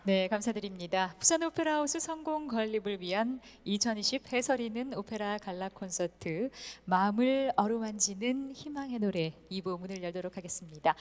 네, 감사드립니다. 부산 오페라하우스 성공 건립을 위한 2020 해설이는 오페라 갈라 콘서트 마음을 어루만지는 희망의 노래 2부 문을 열도록 하겠습니다.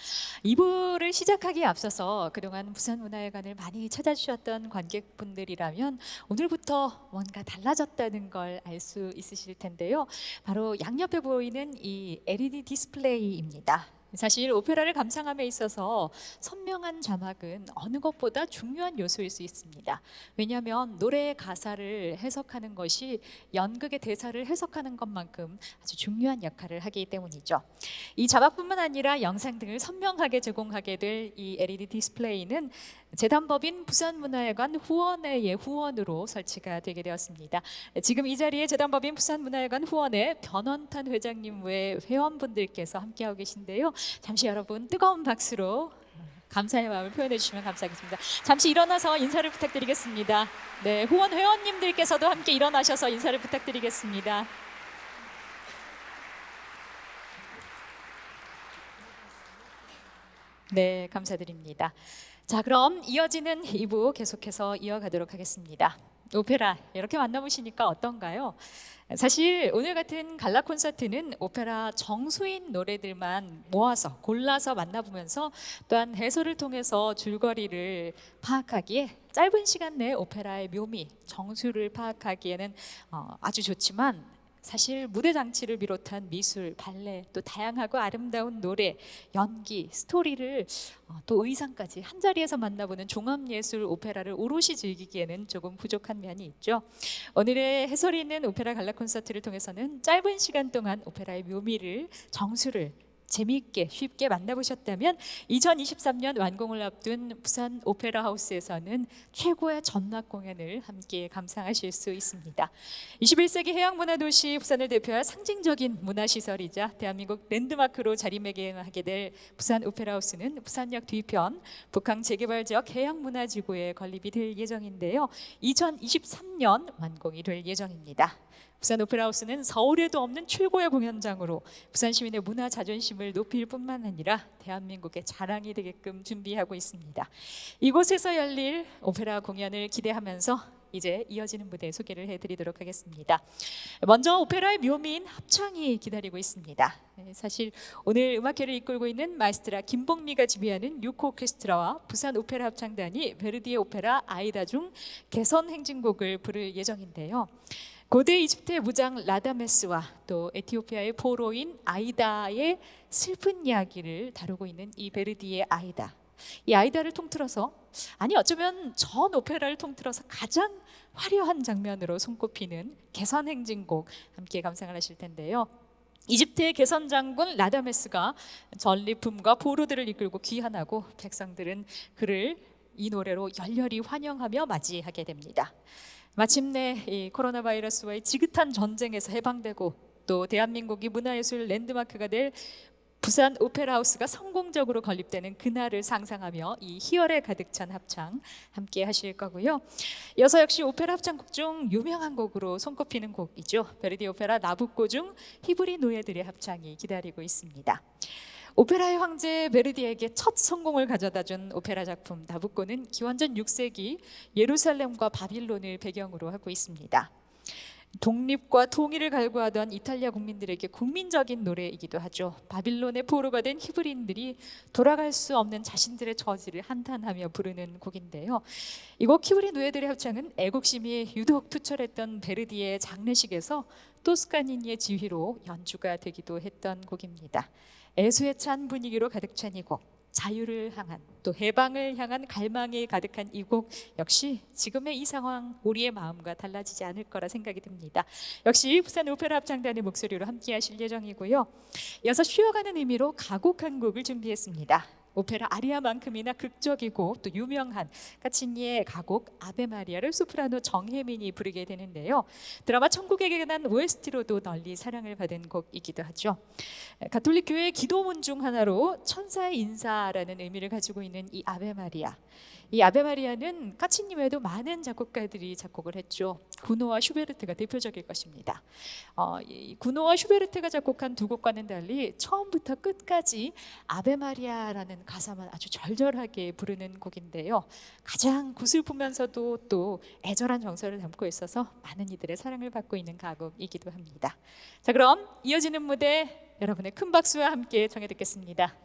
2부를 시작하기에 앞서서 그동안 부산문화회관을 많이 찾아주셨던 관객분들이라면 오늘부터 뭔가 달라졌다는 걸 알 수 있으실 텐데요. 바로 양옆에 보이는 이 LED 디스플레이입니다. 사실 오페라를 감상함에 있어서 선명한 자막은 어느 것보다 중요한 요소일 수 있습니다. 왜냐하면 노래의 가사를 해석하는 것이 연극의 대사를 해석하는 것만큼 아주 중요한 역할을 하기 때문이죠. 이 자막뿐만 아니라 영상 등을 선명하게 제공하게 될 이 LED 디스플레이는 재단법인 부산문화회관 후원회의 후원으로 설치가 되게 되었습니다. 지금 이 자리에 재단법인 부산문화회관 후원회 변원탄 회장님 외 회원분들께서 함께하고 계신데요. 잠시 여러분 뜨거운 박수로 감사의 마음을 표현해 주시면 감사하겠습니다. 잠시 일어나서 인사를 부탁드리겠습니다. 네, 후원 회원님들께서도 함께 일어나셔서 인사를 부탁드리겠습니다. 네, 감사드립니다. 자, 그럼 이어지는 2부 계속해서 이어가도록 하겠습니다. 오페라 이렇게 만나보시니까 어떤가요? 사실 오늘 같은 갈라 콘서트는 오페라 정수인 노래들만 모아서 골라서 만나보면서 또한 해설을 통해서 줄거리를 파악하기에 짧은 시간 내에 오페라의 묘미, 정수를 파악하기에는 아주 좋지만 사실 무대 장치를 비롯한 미술, 발레, 또 다양하고 아름다운 노래, 연기, 스토리를 또 의상까지 한 자리에서 만나보는 종합예술 오페라를 오롯이 즐기기에는 조금 부족한 면이 있죠. 오늘의 해설이 있는 오페라 갈라 콘서트를 통해서는 짧은 시간 동안 오페라의 묘미를, 정수를 재미있게 쉽게 만나보셨다면 2023년 완공을 앞둔 부산 오페라 하우스에서는 최고의 전락 공연을 함께 감상하실 수 있습니다. 21세기 해양문화도시 부산을 대표할 상징적인 문화시설이자 대한민국 랜드마크로 자리매김하게 될 부산 오페라 하우스는 부산역 뒤편 북항 재개발 지역 해양문화지구에 건립이 될 예정인데요. 2023년 완공이 될 예정입니다. 부산 오페라 하우스는 서울에도 없는 최고의 공연장으로 부산 시민의 문화 자존심을 높일 뿐만 아니라 대한민국의 자랑이 되게끔 준비하고 있습니다. 이곳에서 열릴 오페라 공연을 기대하면서 이제 이어지는 무대 소개를 해드리도록 하겠습니다. 먼저 오페라의 묘미인 합창이 기다리고 있습니다. 사실 오늘 음악회를 이끌고 있는 마에스트라 김복미가 지휘하는 유코 오케스트라와 부산 오페라 합창단이 베르디의 오페라 아이다 중 개선 행진곡을 부를 예정인데요. 고대 이집트의 무장 라다메스와 또 에티오피아의 포로인 아이다의 슬픈 이야기를 다루고 있는 이 베르디의 아이다. 이 아이다를 통틀어서 어쩌면 전 오페라를 통틀어서 가장 화려한 장면으로 손꼽히는 개선 행진곡 함께 감상을 하실 텐데요. 이집트의 개선 장군 라다메스가 전리품과 포로들을 이끌고 귀환하고 백성들은 그를 이 노래로 열렬히 환영하며 맞이하게 됩니다. 마침내 이 코로나 바이러스와의 지긋한 전쟁에서 해방되고 또 대한민국이 문화예술 랜드마크가 될 부산 오페라 하우스가 성공적으로 건립되는 그날을 상상하며 이 희열에 가득 찬 합창 함께 하실 거고요. 이어서 역시 오페라 합창곡 중 유명한 곡으로 손꼽히는 곡이죠. 베르디 오페라 나부코 중 히브리 노예들의 합창이 기다리고 있습니다. 오페라의 황제 베르디에게 첫 성공을 가져다준 오페라 작품 나부코는 기원전 6세기 예루살렘과 바빌론을 배경으로 하고 있습니다. 독립과 통일을 갈구하던 이탈리아 국민들에게 국민적인 노래이기도 하죠. 바빌론의 포로가 된 히브리인들이 돌아갈 수 없는 자신들의 저지를 한탄하며 부르는 곡인데요. 이 곡 히브리 노예들의 합창은 애국심이 유독 투철했던 베르디의 장례식에서 토스카니니의 지휘로 연주가 되기도 했던 곡입니다. 애수에 찬 분위기로 가득 찬 이 곡, 자유를 향한 또 해방을 향한 갈망이 가득한 이 곡 역시 지금의 이 상황 우리의 마음과 달라지지 않을 거라 생각이 듭니다. 역시 부산 오페라 합창단의 목소리로 함께 하실 예정이고요. 이어서 쉬어가는 의미로 가곡 한 곡을 준비했습니다. 오페라 아리아만큼이나 극적이고 또 유명한 카치니의 가곡 아베 마리아를 소프라노 정혜민이 부르게 되는데요. 드라마 천국의 계단 OST로도 널리 사랑을 받은 곡이기도 하죠. 가톨릭 교회의 기도문 중 하나로 천사의 인사라는 의미를 가지고 있는 이 아베 마리아. 이 아베 마리아는 카치님 외에도 많은 작곡가들이 작곡을 했죠. 구노와 슈베르트가 대표적일 것입니다. 이 구노와 슈베르트가 작곡한 두 곡과는 달리 처음부터 끝까지 아베 마리아라는 가사만 아주 절절하게 부르는 곡인데요. 가장 구슬프면서도 또 애절한 정서를 담고 있어서 많은 이들의 사랑을 받고 있는 가곡이기도 합니다. 자, 그럼 이어지는 무대 여러분의 큰 박수와 함께 청해 듣겠습니다.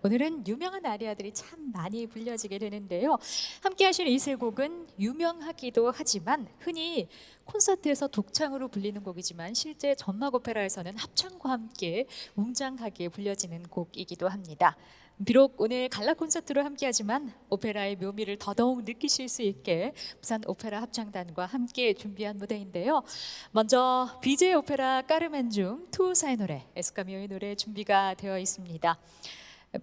오늘은 유명한 아리아들이 참 많이 불려지게 되는데요. 함께 하실 이 세 곡은 유명하기도 하지만 흔히 콘서트에서 독창으로 불리는 곡이지만 실제 전막 오페라에서는 합창과 함께 웅장하게 불려지는 곡이기도 합니다. 비록 오늘 갈라 콘서트로 함께하지만 오페라의 묘미를 더더욱 느끼실 수 있게 부산 오페라 합창단과 함께 준비한 무대인데요. 먼저 비제 오페라 까르멘 중 투사의 노래, 에스카미오의 노래 준비가 되어 있습니다.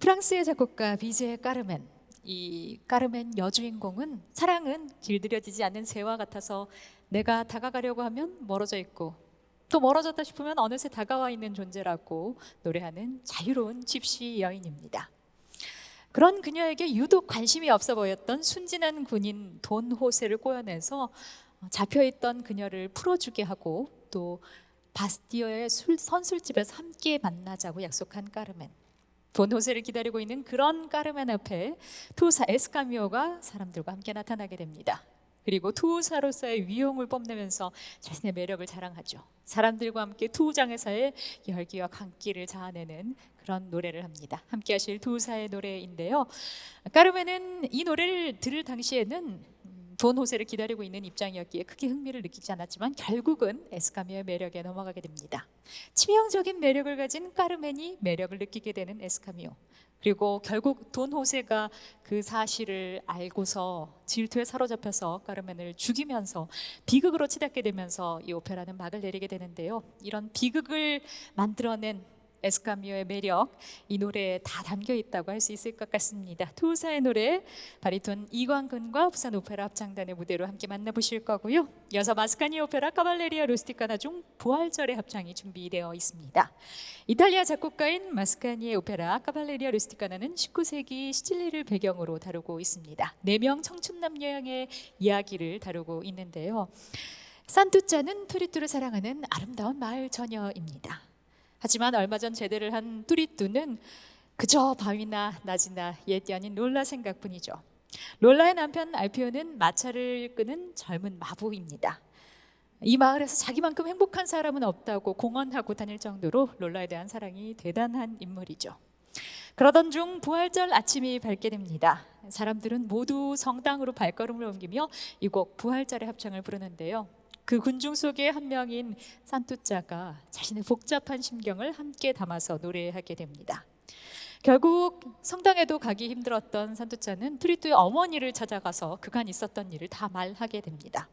프랑스의 작곡가 비제 까르멘, 이 까르멘 여주인공은 사랑은 길들여지지 않는 새와 같아서 내가 다가가려고 하면 멀어져 있고 또 멀어졌다 싶으면 어느새 다가와 있는 존재라고 노래하는 자유로운 집시 여인입니다. 그런 그녀에게 유독 관심이 없어 보였던 순진한 군인 돈 호세를 꼬여내서 잡혀있던 그녀를 풀어주게 하고 또 바스티어의 선술집에서 함께 만나자고 약속한 까르멘. 돈 호세를 기다리고 있는 그런 까르멘 앞에 투사 에스카미오가 사람들과 함께 나타나게 됩니다. 그리고 투우사로서의 위용을 뽐내면서 자신의 매력을 자랑하죠. 사람들과 함께 투우장에서의 열기와 광기를 자아내는 그런 노래를 합니다. 함께 하실 투우사의 노래인데요. 까르멘은 이 노래를 들을 당시에는 돈 호세를 기다리고 있는 입장이었기에 크게 흥미를 느끼지 않았지만 결국은 에스카미오의 매력에 넘어가게 됩니다. 치명적인 매력을 가진 까르멘이 매력을 느끼게 되는 에스카미오. 그리고 결국 돈 호세가 그 사실을 알고서 질투에 사로잡혀서 까르멘을 죽이면서 비극으로 치닫게 되면서 이 오페라는 막을 내리게 되는데요. 이런 비극을 만들어낸 에스카미오의 매력, 이 노래에 다 담겨 있다고 할 수 있을 것 같습니다. 투우사의 노래, 바리톤 이광근과 부산 오페라 합창단의 무대로 함께 만나보실 거고요. 이어서 마스카니 오페라 카발레리아 루스티카나 중 부활절의 합창이 준비되어 있습니다. 이탈리아 작곡가인 마스카니의 오페라 카발레리아 루스티카나는 19세기 시칠리를 배경으로 다루고 있습니다. 4명 청춘 남녀의 이야기를 다루고 있는데요. 산투짜는 투리투를 사랑하는 아름다운 마을 처녀입니다. 하지만 얼마 전 제대를 한 뚜리뚜는 그저 밤이나 낮이나 옛 연인 롤라 생각뿐이죠. 롤라의 남편 알피오는 마차를 끄는 젊은 마부입니다. 이 마을에서 자기만큼 행복한 사람은 없다고 공언하고 다닐 정도로 롤라에 대한 사랑이 대단한 인물이죠. 그러던 중 부활절 아침이 밝게 됩니다. 사람들은 모두 성당으로 발걸음을 옮기며 이 곡 부활절의 합창을 부르는데요. 그 군중 속의 한 명인 산투짜가 자신의 복잡한 심경을 함께 담아서 노래하게 됩니다. 결국 성당에도 가기 힘들었던 산투짜는 투리뚜의 어머니를 찾아가서 그간 있었던 일을 다 말하게 됩니다.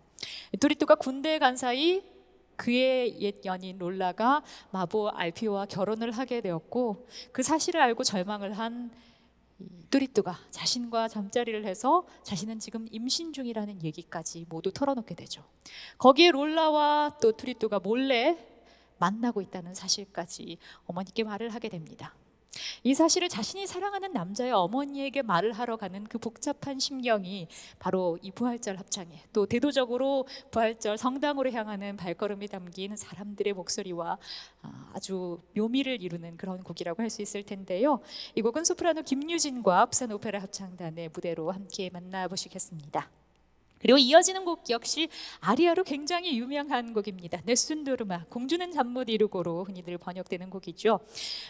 투리뚜가 군대에 간 사이 그의 옛 연인 롤라가 마보 알피오와 결혼을 하게 되었고 그 사실을 알고 절망을 한 뚜리뚜가 자신과 잠자리를 해서 자신은 지금 임신 중이라는 얘기까지 모두 털어놓게 되죠. 거기에 롤라와 또 뚜리뚜가 몰래 만나고 있다는 사실까지 어머니께 말을 하게 됩니다. 이 사실을 자신이 사랑하는 남자의 어머니에게 말을 하러 가는 그 복잡한 심경이 바로 이 부활절 합창에 또 대도적으로 부활절 성당으로 향하는 발걸음이 담긴 사람들의 목소리와 아주 묘미를 이루는 그런 곡이라고 할 수 있을 텐데요. 이 곡은 소프라노 김유진과 부산 오페라 합창단의 무대로 함께 만나보시겠습니다. 그리고 이어지는 곡 역시 아리아로 굉장히 유명한 곡입니다. 네순도르마, 공주는 잠 못 이루고로 흔히들 번역되는 곡이죠.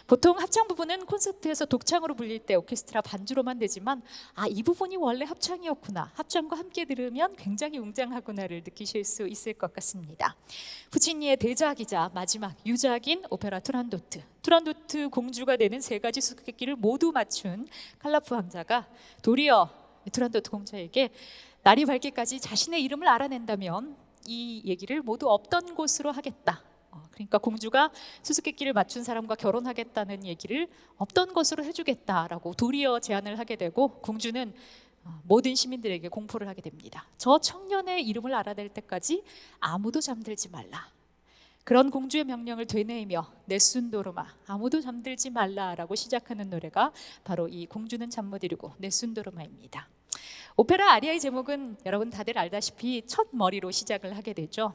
보통 합창 부분은 콘서트에서 독창으로 불릴 때 오케스트라 반주로만 되지만 이 부분이 원래 합창이었구나, 합창과 함께 들으면 굉장히 웅장하구나를 느끼실 수 있을 것 같습니다. 푸치니의 대작이자 마지막 유작인 오페라 투란도트 공주가 되는 3가지 수수께끼를 모두 맞춘 칼라프 왕자가 도리어 투란도트 공주에게 날이 밝기까지 자신의 이름을 알아낸다면 이 얘기를 모두 없던 곳으로 하겠다. 그러니까 공주가 수수께끼를 맞춘 사람과 결혼하겠다는 얘기를 없던 것으로 해주겠다라고 도리어 제안을 하게 되고 공주는 모든 시민들에게 공포를 하게 됩니다. 저 청년의 이름을 알아낼 때까지 아무도 잠들지 말라. 그런 공주의 명령을 되뇌이며 네순도르마, 아무도 잠들지 말라라고 시작하는 노래가 바로 이 공주는 잠 못 이루고 네순도르마입니다. 오페라 아리아의 제목은 여러분 다들 알다시피 첫 머리로 시작을 하게 되죠.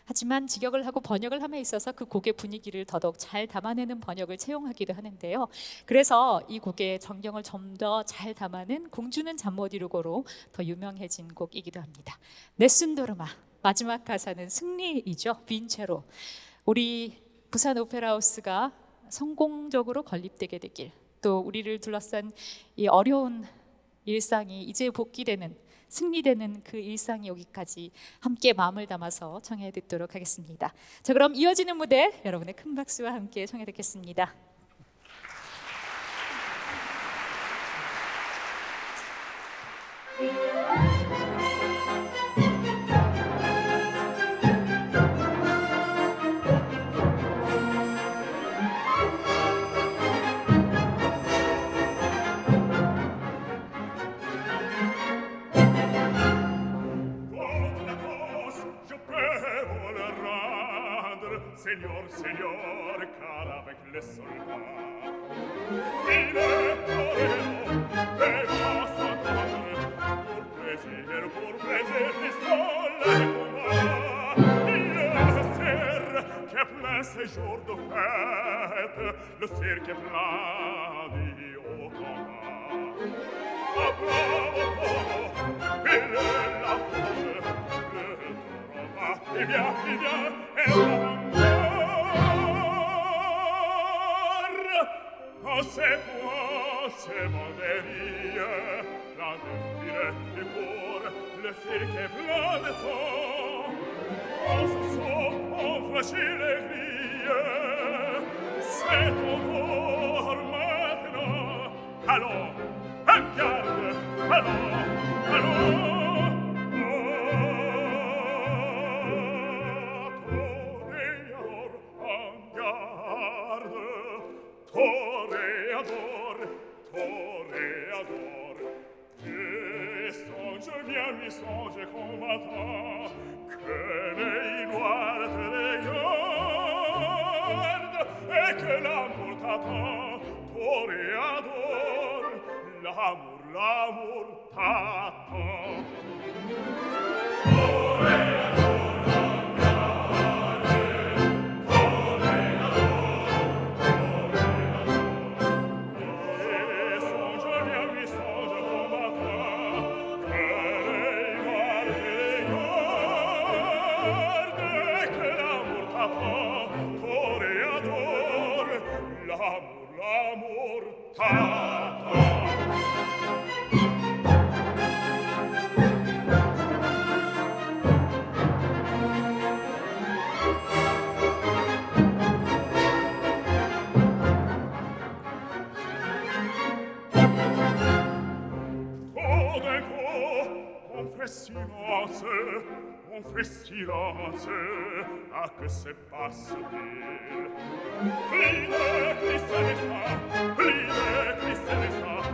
하지만 직역을 하고 번역을 함에 있어서 그 곡의 분위기를 더더욱 잘 담아내는 번역을 채용하기도 하는데요. 그래서 이 곡의 정경을 좀 더 잘 담아낸 공주는 잠 못 이루고로 더 유명해진 곡이기도 합니다. 네순도르마, 마지막 가사는 승리이죠. 빈체로. 우리 부산 오페라하우스가 성공적으로 건립되게 되길, 또 우리를 둘러싼 이 어려운 일상이 이제 복귀되는, 승리되는 그 일상이 오기까지 함께 마음을 담아서 청해 듣도록 하겠습니다. 자, 그럼 이어지는 무대 여러분의 큰 박수와 함께 청해 듣겠습니다. Seigneur, Seigneur, car avec les soldats, il est torero, et va s'entendre, pour plaisir, pistole et combat. Il est serre, qu'est plein ces jours de fête, le cirque est plein dit au combat. Ah, bravo, Polo, il est la foule, et l'avant-garde. Oh, c'est toi, c'est mon délire, la défilée du cours, le cirque est plein de sang. On se sauve, on franchit les grilles, c'est ton tour maintenant. Allons, regarde, allons, allons. Mi songe combattant que les noirs te regardent et que l'amour t'attend, toréador, l'amour, l'amour t'attend. L'amour t'attend. Tout d'un coup, on fait silence, ah que se passe-t-il? Plide, qui se descend,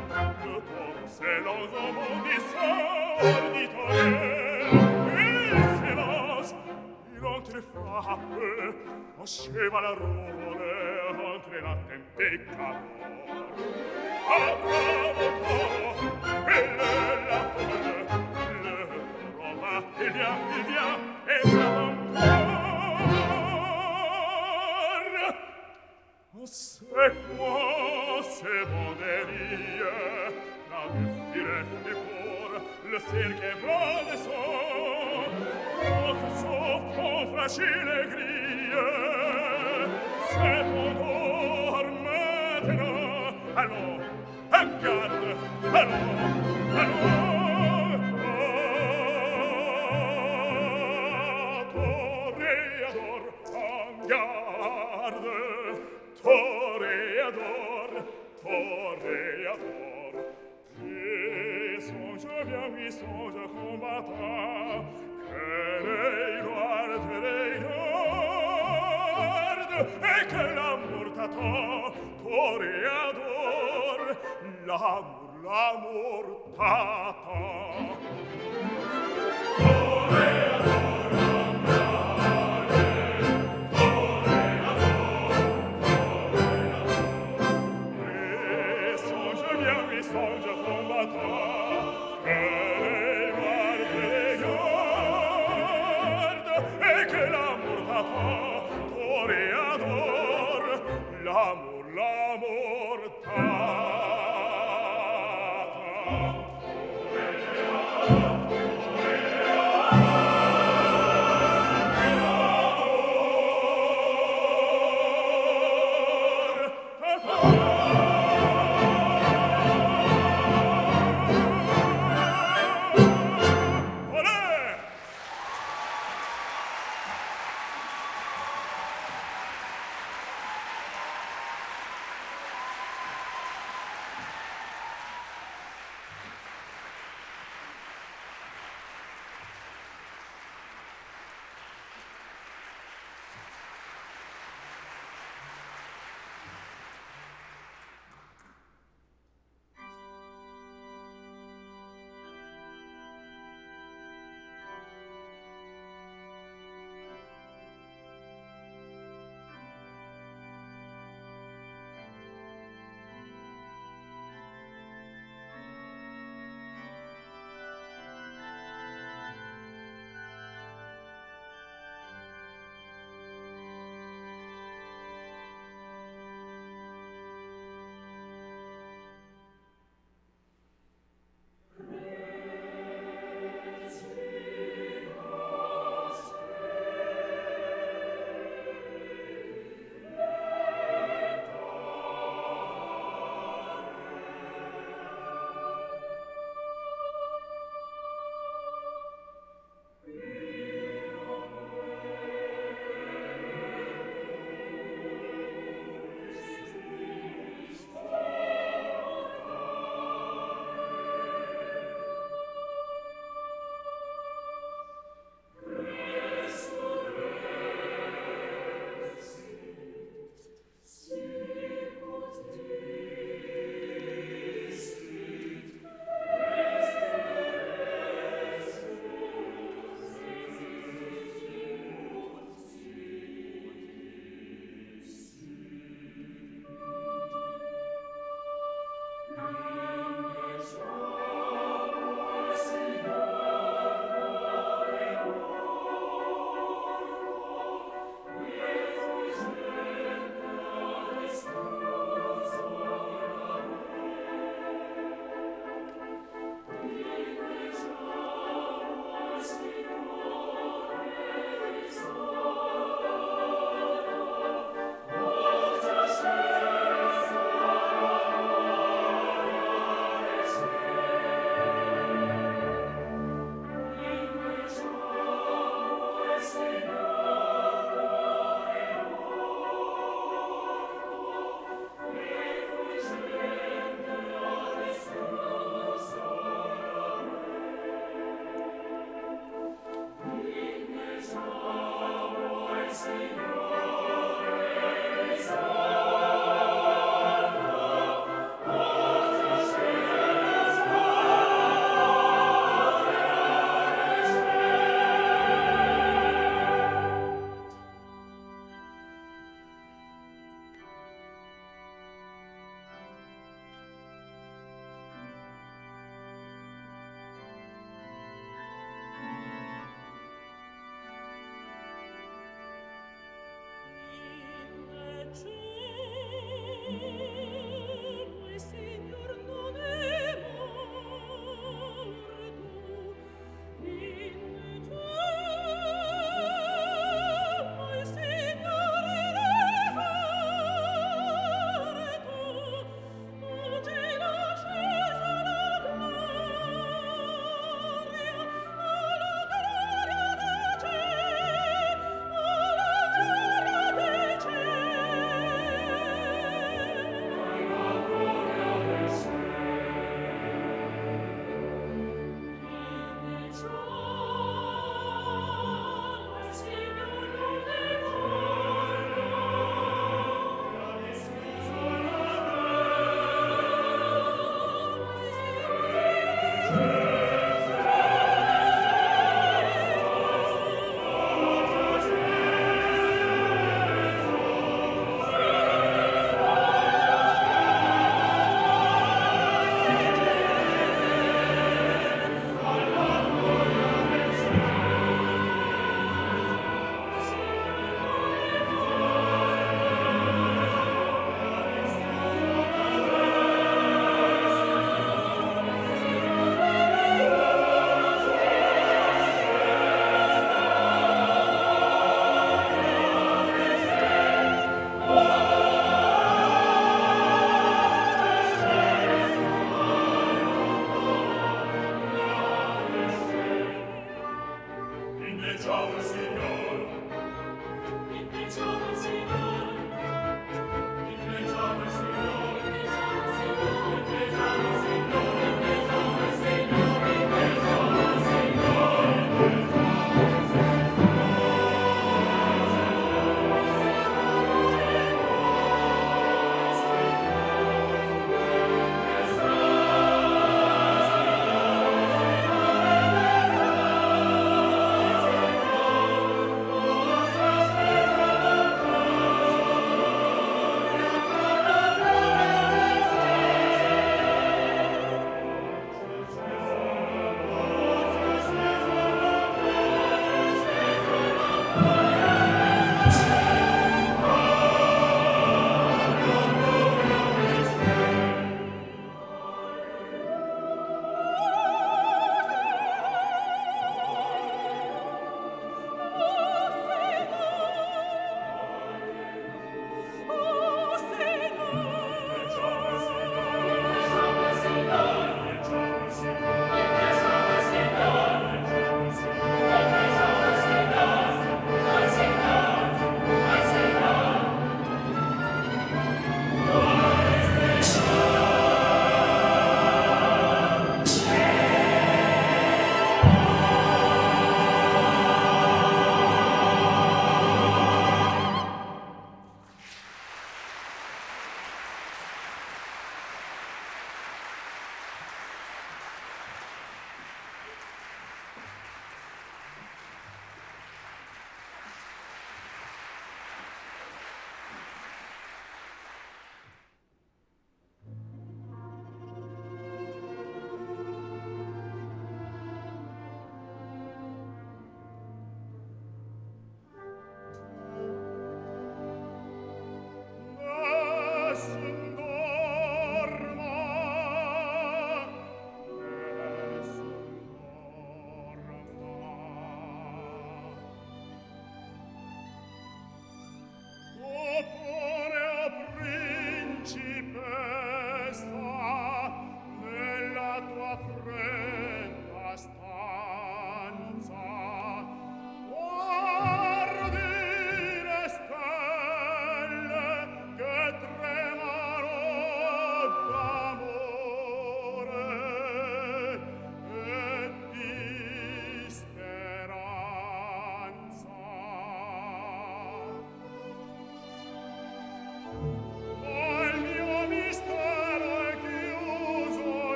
le taureau s'élance en bondissant, il s'élance, il entre frappe, en cheval à roule, entre la tempête calore. Ah, bravo taureau, et la folle, le taureau va, il vient, et bravo encore. Oh, c'est quoi, c'est mon délire, la défilée du cours, le cirque est plein de sang. On se sauve, on franchit les grilles, c'est ton tour maintenant. Allons, regarde, allons, allons. Toréador, en garde, toréador, toréador. Mi songe combattant, que les noirs te regardent et que l'amour t'attend, toréador, l'amour, l'amour t'attend. Songe combattant, que les noirs te regardent et que l'amour t'attend, toréador, l'amour, l'amour t'attend.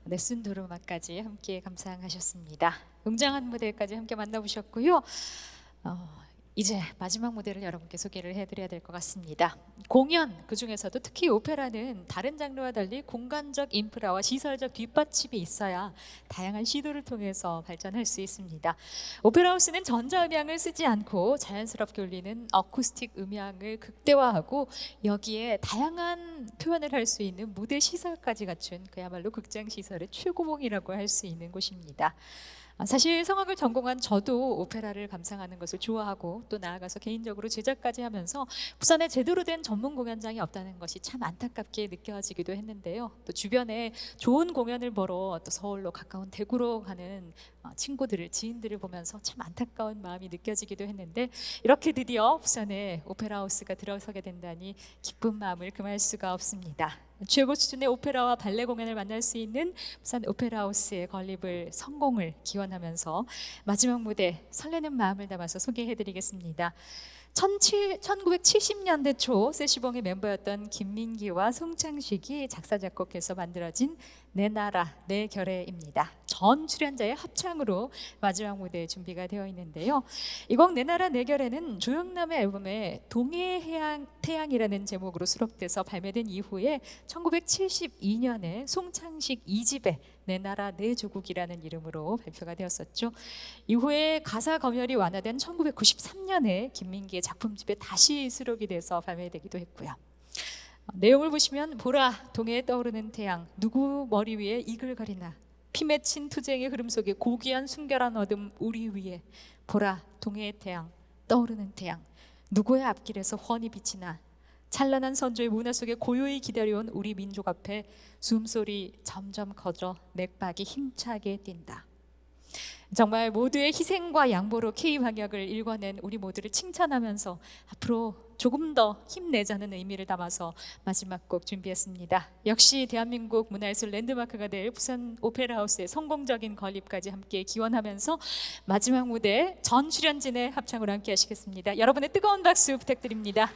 넷슨 도르마까지 함께 감상하셨습니다. 웅장한 무대까지 함께 만나보셨고요. 이제 마지막 무대를 여러분께 소개를 해드려야 될 것 같습니다. 공연 그 중에서도 특히 오페라는 다른 장르와 달리 공간적 인프라와 시설적 뒷받침이 있어야 다양한 시도를 통해서 발전할 수 있습니다. 오페라 하우스는 전자음향을 쓰지 않고 자연스럽게 울리는 어쿠스틱 음향을 극대화하고 여기에 다양한 표현을 할 수 있는 무대 시설까지 갖춘 그야말로 극장 시설의 최고봉이라고 할 수 있는 곳입니다. 사실 성악을 전공한 저도 오페라를 감상하는 것을 좋아하고 또 나아가서 개인적으로 제작까지 하면서 부산에 제대로 된 전문 공연장이 없다는 것이 참 안타깝게 느껴지기도 했는데요. 또 주변에 좋은 공연을 보러 또 서울로 가까운 대구로 가는 친구들을, 지인들을 보면서 참 안타까운 마음이 느껴지기도 했는데 이렇게 드디어 부산에 오페라 하우스가 들어서게 된다니 기쁜 마음을 금할 수가 없습니다. 최고 수준의 오페라와 발레 공연을 만날 수 있는 부산 오페라 하우스의 건립을 성공을 기원하면서 마지막 무대 설레는 마음을 담아서 소개해드리겠습니다. 1970년대 초 세시봉의 멤버였던 김민기와 송창식이 작사 작곡해서 만들어진 내 나라 내 결애입니다. 전 출연자의 합창으로 마지막 무대에 준비가 되어 있는데요. 이 곡 내 나라 내 결애는 조영남의 앨범에 동해태양이라는 제목으로 수록돼서 발매된 이후에 1972년에 송창식 2집에 내 나라 내 조국이라는 이름으로 발표가 되었었죠. 이후에 가사 검열이 완화된 1993년에 김민기의 작품집에 다시 수록이 돼서 발매되기도 했고요. 내용을 보시면 보라 동해에 떠오르는 태양 누구 머리 위에 이글거리나 피 맺힌 투쟁의 흐름 속에 고귀한 순결한 어둠 우리 위에 보라 동해의 태양 떠오르는 태양 누구의 앞길에서 훤히 비치나 찬란한 선조의 문화 속에 고요히 기다려온 우리 민족 앞에 숨소리 점점 커져 맥박이 힘차게 뛴다. 정말 모두의 희생과 양보로 K방역을 일궈낸 우리 모두를 칭찬하면서 앞으로 조금 더 힘내자는 의미를 담아서 마지막 곡 준비했습니다. 역시 대한민국 문화예술 랜드마크가 될 부산 오페라 하우스의 성공적인 건립까지 함께 기원하면서 마지막 무대 전 출연진의 합창으로 함께 하시겠습니다. 여러분의 뜨거운 박수 부탁드립니다.